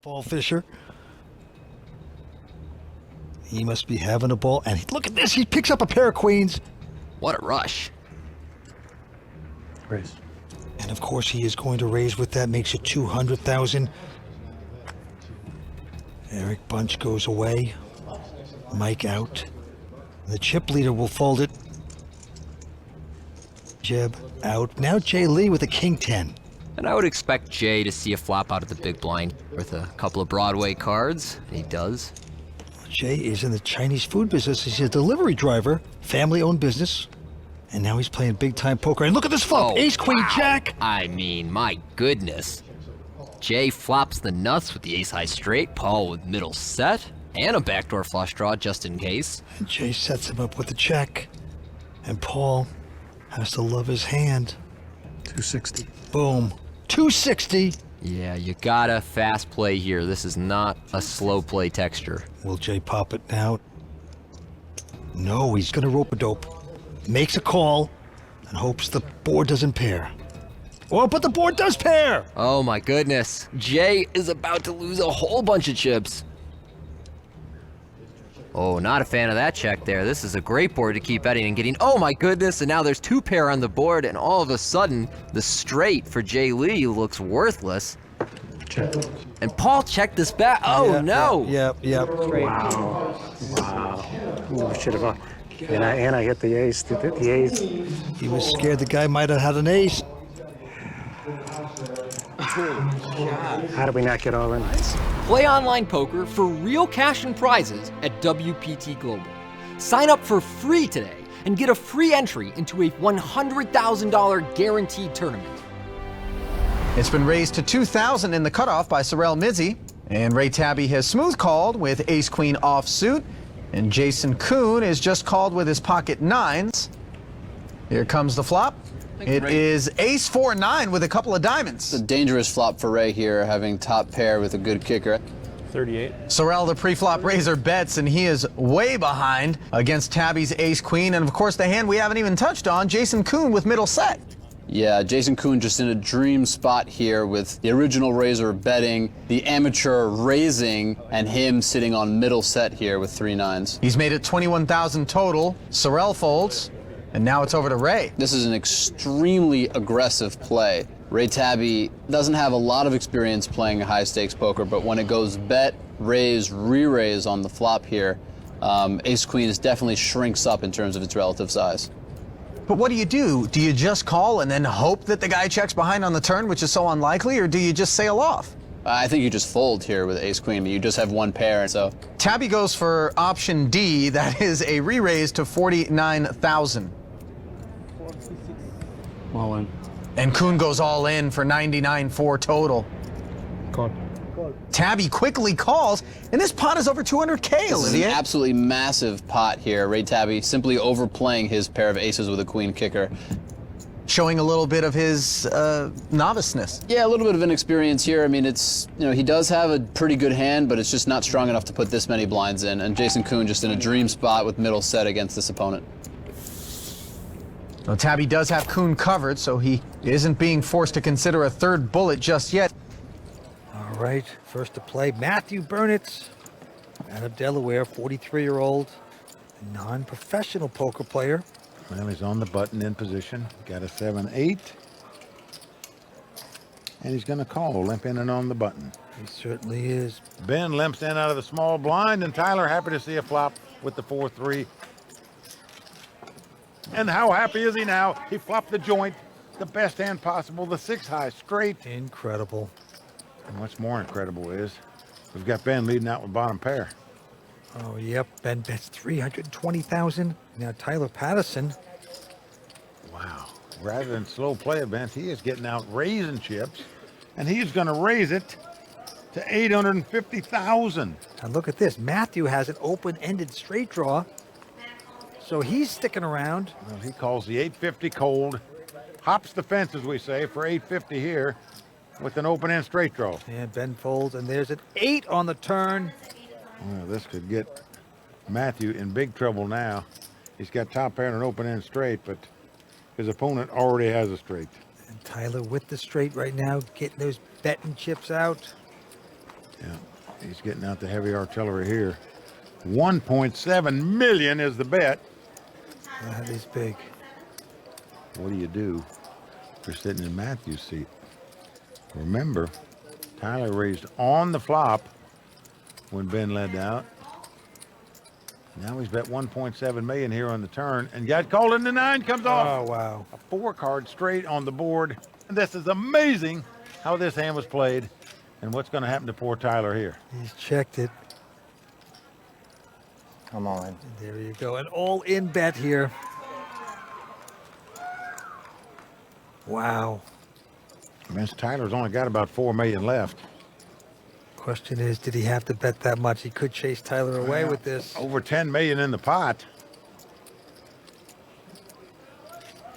Paul Fisher. He must be having a ball. And look at this. He picks up a pair of queens. What a rush. Raise. And of course he is going to raise with that. Makes it 200,000. Eric Bunch goes away. Mike out. The chip leader will fold it. Jeb out. Now Jay Lee with a king 10. And I would expect Jay to see a flop out of the big blind with a couple of Broadway cards, and he does. Jay is in the Chinese food business. He's a delivery driver, family-owned business, and now he's playing big-time poker. And look at this flop, ace, queen, jack. I mean, my goodness. Jay flops the nuts with the ace-high straight, Paul with middle set, and a backdoor flush draw just in case. And Jay sets him up with a check, and Paul has to love his hand. 260. Boom. 260. Yeah, you gotta fast play here. This is not a slow play texture. Will Jay pop it now? No, he's gonna rope-a-dope. Makes a call and hopes the board doesn't pair. Oh, but the board does pair! Oh my goodness. Jay is about to lose a whole bunch of chips. Oh, not a fan of that check there. This is a great board to keep betting and getting. Oh my goodness, and now there's two pair on the board, and all of a sudden, the straight for Jay Lee looks worthless. Check. And Paul checked this back. Oh Yep, no! Yep. Wow. Ooh, should have. And I hit the ace. The ace. He was scared the guy might have had an ace. How did we not get all in? Play online poker for real cash and prizes at WPT Global. Sign up for free today and get a free entry into a $100,000 guaranteed tournament. It's been raised to 2,000 in the cutoff by Sorrel Mizzi, and Ray Tabby has smooth called with ace-queen offsuit, and Jason Koon is just called with his pocket nines. Here comes the flop. It is ace-4-9 with a couple of diamonds. It's a dangerous flop for Ray here, having top pair with a good kicker. 38. Sorrel, the pre-flop raiser, bets, and he is way behind against Tabby's ace-queen, and of course the hand we haven't even touched on, Jason Koon with middle set. Yeah, Jason Koon just in a dream spot here with the original raiser betting, the amateur raising, and him sitting on middle set here with 3 nines. He's made it 21,000 total. Sorrel folds, and now it's over to Ray. This is an extremely aggressive play. Ray Tabby doesn't have a lot of experience playing high-stakes poker, but when it goes bet, raise, re-raise on the flop here, ace-queen definitely shrinks up in terms of its relative size. But what do? Do you just call and then hope that the guy checks behind on the turn, which is so unlikely, or do you just sail off? I think you just fold here with ace-queen. You just have one pair, and so... Tabby goes for option D. That is a re-raise to 49,000. All in. And Koon goes all in for 99.4 total. Call. Tabby quickly calls, and this pot is over 200K, This is Olivier. an absolutely massive pot here. Ray Tabby simply overplaying his pair of aces with a queen kicker. Showing a little bit of his noviceness. Yeah, a little bit of inexperience here. I mean, it's, he does have a pretty good hand, but it's just not strong enough to put this many blinds in. And Jason Koon just in a dream spot with middle set against this opponent. Well, Tabby does have Koon covered, so he isn't being forced to consider a third bullet just yet. All right, first to play, Matthew Burnett, out of Delaware, 43-year-old, non-professional poker player. Well, he's on the button in position. Got a 7-8. And he's going to call, limp in and on the button. He certainly is. Ben limps in out of the small blind, and Tyler happy to see a flop with the 4-3. And how happy is he now? He flopped the joint, the best hand possible, the 6-high straight. Incredible. And what's more incredible is we've got Ben leading out with bottom pair. Oh, yep, Ben bets 320,000. Now Tyler Patterson. Wow. Rather than slow play events, he is getting out raising chips, and he's going to raise it to 850,000. And look at this. Matthew has an open-ended straight draw, so he's sticking around. Well, he calls the 850 cold, hops the fence, as we say, for 850 here with an open-end straight draw. And Ben folds, and there's an 8 on the turn. Well, this could get Matthew in big trouble now. He's got top pair and an open-end straight, but his opponent already has a straight. And Tyler with the straight right now, getting those betting chips out. Yeah. He's getting out the heavy artillery here. 1.7 million is the bet. That is big. What do you do if you're sitting in Matthew's seat? Remember, Tyler raised on the flop when Ben led out. Now he's bet 1.7 million here on the turn and got called into 9, comes off. Oh, wow. A 4-card straight on the board. And this is amazing how this hand was played and what's going to happen to poor Tyler here. He's checked it. Come on. And there you go. An all-in bet here. Wow. Vince Tyler's only got about 4 million left. Question is, did he have to bet that much? He could chase Tyler away with this. Over 10 million in the pot.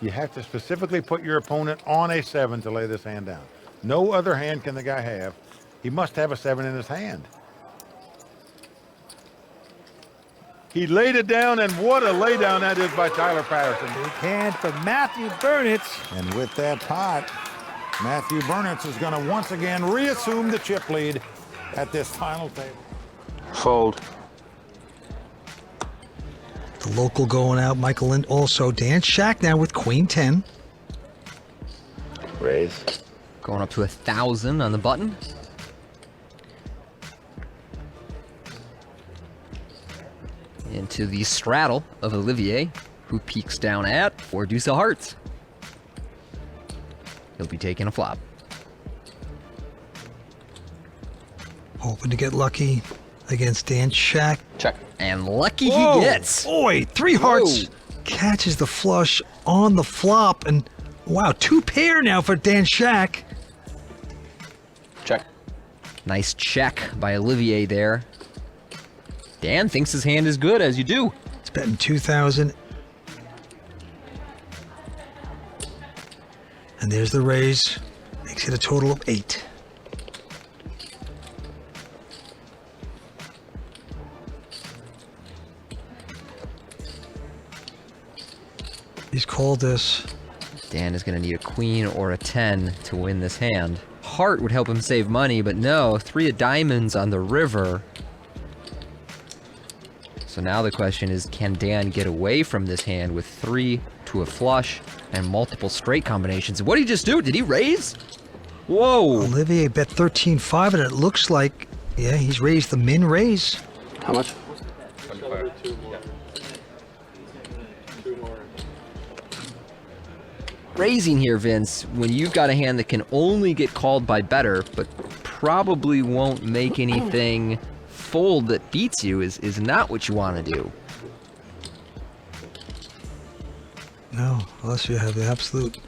You have to specifically put your opponent on a 7 to lay this hand down. No other hand can the guy have. He must have a 7 in his hand. He laid it down, and what a laydown that is by Tyler Patterson. Big hand for Matthew Burnett. And with that pot, Matthew Burnett is going to once again reassume the chip lead at this final table. Fold. The local going out, Michael Lind also. Dan Shak now with Queen 10. Raise. Going up to 1,000 on the button. Into the straddle of Olivier, who peeks down at 4 deuce of hearts. He'll be taking a flop. Hoping to get lucky against Dan Shak. Check. And lucky Whoa, he gets. Boy, 3 hearts. Whoa. Catches the flush on the flop. And wow, 2 pair now for Dan Shak. Check. Nice check by Olivier there. Dan thinks his hand is good, as you do. It's betting 2,000. And there's the raise. Makes it a total of 8. He's called this. Dan is going to need a queen or a 10 to win this hand. Heart would help him save money, but no, 3 of diamonds on the river. So now the question is, can Dan get away from this hand with 3 to a flush and multiple straight combinations? What did he just do? Did he raise? Whoa. Olivier bet 13.5, and it looks like, yeah, he's raised the min raise. How much? Raising here, Vince, when you've got a hand that can only get called by better, but probably won't make anything fold that beats you, is not what you want to do. No, unless you have the absolute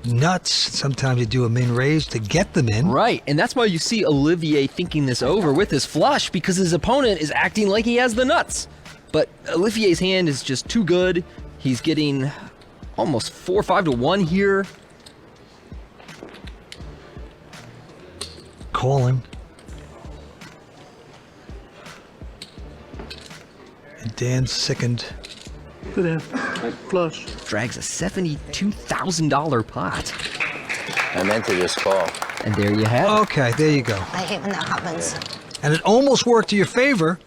nuts. Sometimes you do a min raise to get them in. Right, and that's why you see Olivier thinking this over with his flush, because his opponent is acting like he has the nuts. But Olivier's hand is just too good. He's getting almost 4 or 5 to 1 here. Calling. And Dan's sickened. Good hand. Flush. Drags a $72,000 pot. I meant to just call. And there you have it. Okay, there you go. I hate when that happens. And it almost worked to your favor.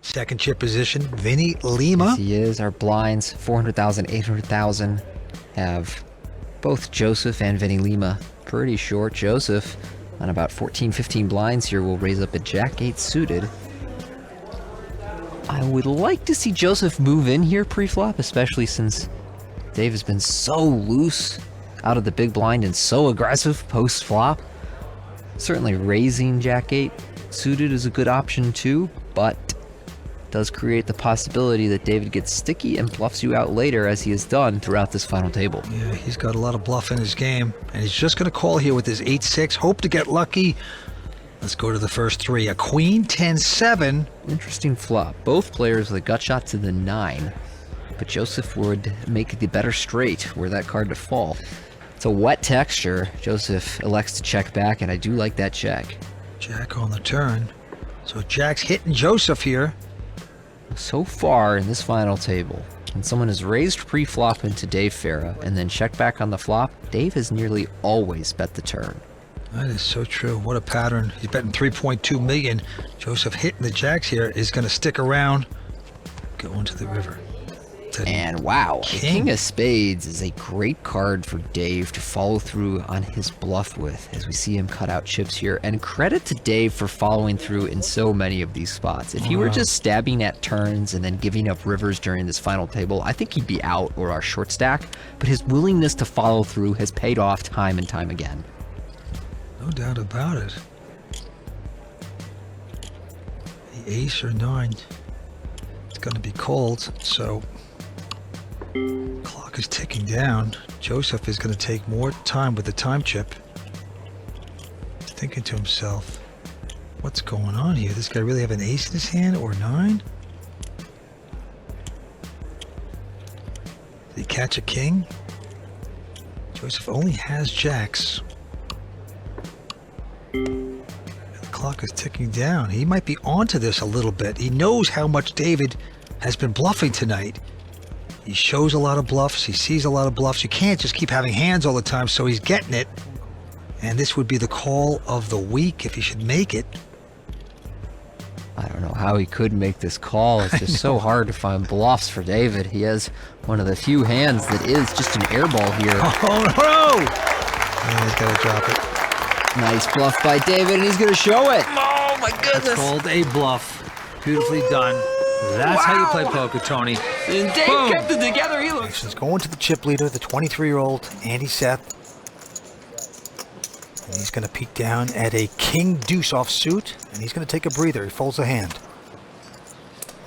Second chip position, Vinny Lima. Yes, he is. Our blinds, 400,000, 800,000, have both Joseph and Vinny Lima pretty short. Joseph, on about 14, 15 blinds here, will raise up a Jack-8 suited. I would like to see Joseph move in here pre-flop, especially since Dave has been so loose out of the big blind and so aggressive post-flop. Certainly raising Jack-8 suited is a good option too, but does create the possibility that David gets sticky and bluffs you out later, as he has done throughout this final table. Yeah, he's got a lot of bluff in his game, and he's just going to call here with his 8-6, hope to get lucky. Let's go to the first three. A queen, 10-7. Interesting flop. Both players with a gut shot to the 9, but Joseph would make the better straight were that card to fall. It's a wet texture. Joseph elects to check back, and I do like that check. Jack on the turn. So Jack's hitting Joseph here. So far in this final table, when someone has raised pre-flop into Dave Farah and then checked back on the flop, Dave has nearly always bet the turn. That is so true. What a pattern. He's betting 3.2 million. Joseph hitting the jacks here is going to stick around. Go into the river. And wow, the King of Spades is a great card for Dave to follow through on his bluff with, as we see him cut out chips here. And credit to Dave for following through in so many of these spots. If he were just stabbing at turns and then giving up rivers during this final table, I think he'd be out or our short stack. But his willingness to follow through has paid off time and time again. No doubt about it. The ace or 9, it's going to be called, so clock is ticking down. Joseph is going to take more time with the time chip. He's thinking to himself, what's going on here? This guy really have an ace in his hand or 9? Did he catch a king? Joseph only has jacks. And the clock is ticking down. He might be onto this a little bit. He knows how much David has been bluffing tonight. He shows a lot of bluffs. He sees a lot of bluffs. You can't just keep having hands all the time, so he's getting it. And this would be the call of the week if he should make it. I don't know how he could make this call. It's just so hard to find bluffs for David. He has one of the few hands that is just an airball here. Oh, no! And he's got to drop it. Nice bluff by David, and he's going to show it. Oh, my goodness. That's called a bluff. Beautifully done. That's how you play poker, Tony. And Dave Boom. kept it together. He looks... He's going to the chip leader, the 23-year-old Andy Seth. And he's going to peek down at a king deuce offsuit, and he's going to take a breather. He folds a hand.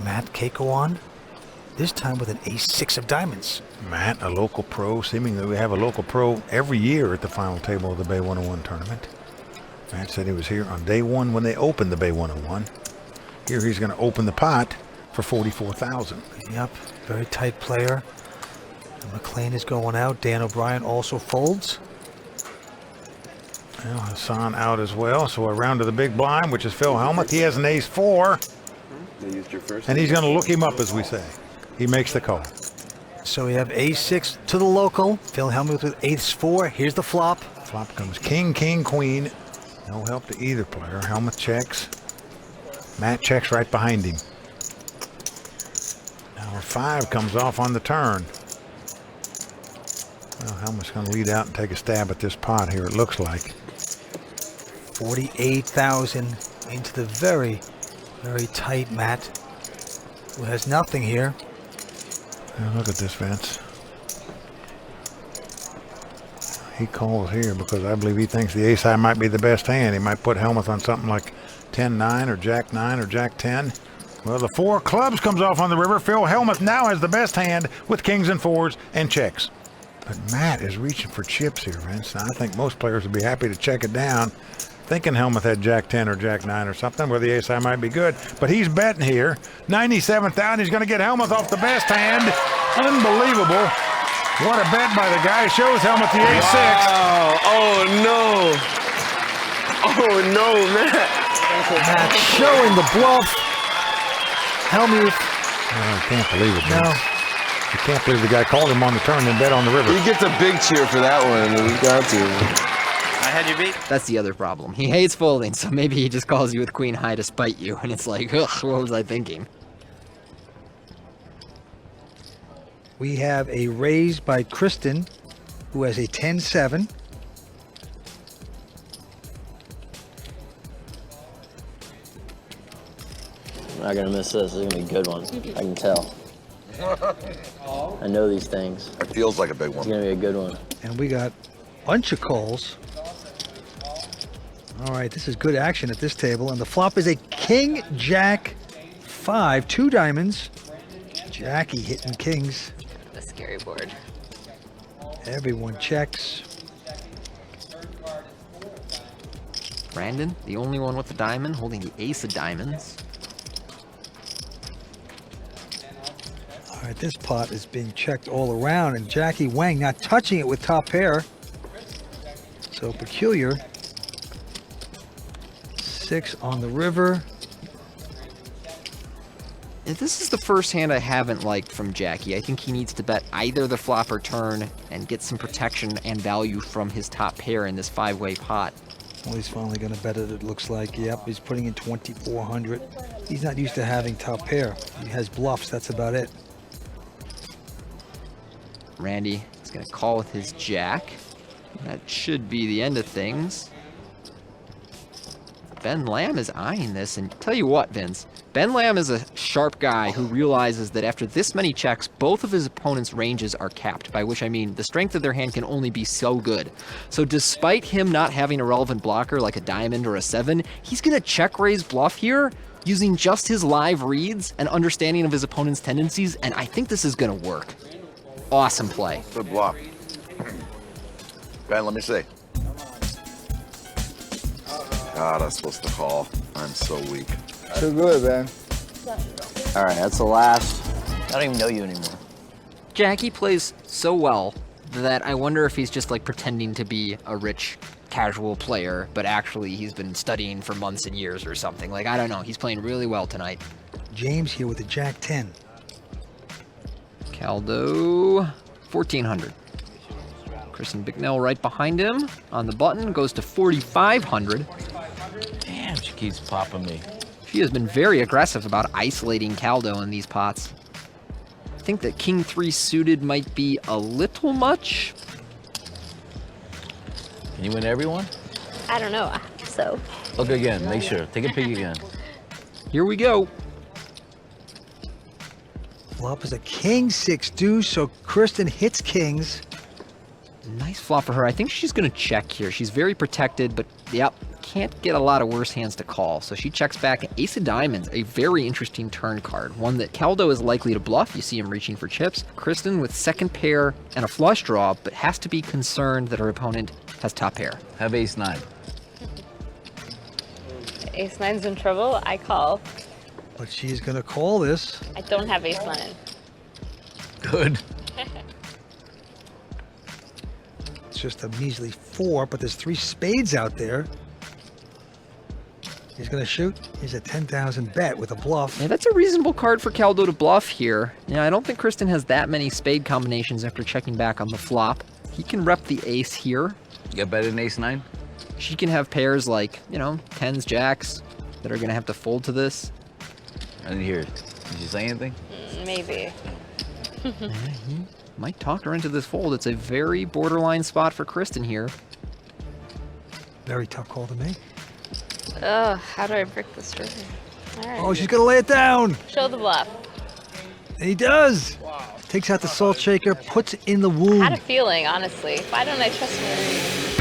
Matt Caico on, this time with an ace-6 of diamonds. Matt, a local pro. Seemingly we have a local pro every year at the final table of the Bay 101 tournament. Matt said he was here on day 1 when they opened the Bay 101. Here he's going to open the pot for $44,000. Yep, very tight player. And McLean is going out. Dan O'Brien also folds. Well, Hassan out as well. So around to the big blind, which is Phil Hellmuth. He has an ace-4. And he's going to look him up, as we say. He makes the call. So we have ace-6 to the local. Phil Hellmuth with ace-4. Here's the flop. Flop comes king, king, queen. No help to either player. Hellmuth checks. Matt checks right behind him. Now a 5 comes off on the turn. Well, Hellmuth's going to lead out and take a stab at this pot here, it looks like. 48,000 into the very, very tight Matt, who has nothing here. Now look at this, Vince. He calls here because I believe he thinks the ace-high might be the best hand. He might put Hellmuth on something like 10-9 or Jack-9 or Jack-10. Well, the 4 clubs comes off on the river. Phil Hellmuth now has the best hand with kings and 4s and checks. But Matt is reaching for chips here, Vince. Now, I think most players would be happy to check it down, thinking Hellmuth had Jack-10 or Jack-9 or something where the ace-high might be good. But he's betting here. 97,000. He's going to get Hellmuth off the best hand. Unbelievable. What a bet by the guy. Shows Hellmuth the ace-6. Wow. Oh, no. Oh, no, Matt. Matt showing the bluff. Hellmuth. Oh, I can't believe it, man. No. I can't believe the guy called him on the turn and bet on the river. He gets a big cheer for that one. We got to. I had you beat. That's the other problem. He hates folding, so maybe he just calls you with queen high to spite you, and it's like, ugh, what was I thinking? We have a raise by Kristen, who has a 10-7. I'm not gonna miss this. This is gonna be a good one. I can tell. I know these things. It feels like a big one. It's gonna be a good one. And we got a bunch of calls. All right, this is good action at this table. And the flop is a king, jack, 5, 2 diamonds. Jackie hitting kings. A scary board. Everyone checks. Brandon, the only one with the diamond, holding the ace of diamonds. All right, this pot is being checked all around, and Jackie Wang not touching it with top pair. So peculiar. 6 on the river. And this is the first hand I haven't liked from Jackie. I think he needs to bet either the flop or turn and get some protection and value from his top pair in this 5-way pot. Well, he's finally going to bet it, it looks like. Yep, he's putting in 2,400. He's not used to having top pair. He has bluffs, that's about it. Randy is going to call with his jack. That should be the end of things. Ben Lamb is eyeing this, and tell you what, Vince, Ben Lamb is a sharp guy who realizes that after this many checks, both of his opponent's ranges are capped, by which I mean the strength of their hand can only be so good. So despite him not having a relevant blocker like a diamond or a 7, he's going to check raise bluff here using just his live reads and understanding of his opponent's tendencies, and I think this is going to work. Awesome play. Good block. Ben, let me see. God, I was supposed to call. I'm so weak. Too good, man. All right, that's the last. I don't even know you anymore. Jackie plays so well that I wonder if he's just like pretending to be a rich casual player, but actually he's been studying for months and years or something. Like, I don't know. He's playing really well tonight. James here with the Jack 10. Caldo, 1,400. Kristen Bicknell right behind him on the button, goes to 4,500. Damn, she keeps popping me. She has been very aggressive about isolating Caldo in these pots. I think that King 3 suited might be a little much. Can you win everyone? I don't know, so. Look again, make sure. Take a peek again. Here we go. Flop is a king 6 deuce, so Kristen hits kings. Nice flop for her. I think she's going to check here. She's very protected, but yep, can't get a lot of worse hands to call. So she checks back. Ace of diamonds, a very interesting turn card. One that Caldo is likely to bluff. You see him reaching for chips. Kristen with second pair and a flush draw, but has to be concerned that her opponent has top pair. Have ace 9. Ace 9's in trouble, I call. But she's going to call this. I don't have ace 9. Good. It's just a measly 4, but there's 3 spades out there. He's going to shoot. He's a 10,000 bet with a bluff. Yeah, that's a reasonable card for Caldo to bluff here. Yeah, I don't think Kristen has that many spade combinations after checking back on the flop. He can rep the ace here. You got better than ace 9? She can have pairs like, 10s, jacks that are going to have to fold to this. I didn't hear it. Did you say anything? Maybe. He might talk her into this fold. It's a very borderline spot for Kristen here. Very tough call to make. Ugh, how do I break the string? All right. Oh, she's going to lay it down. Show the bluff. And he does. Takes out the salt shaker, puts it in the I womb. had a feeling, honestly. Why don't I trust her?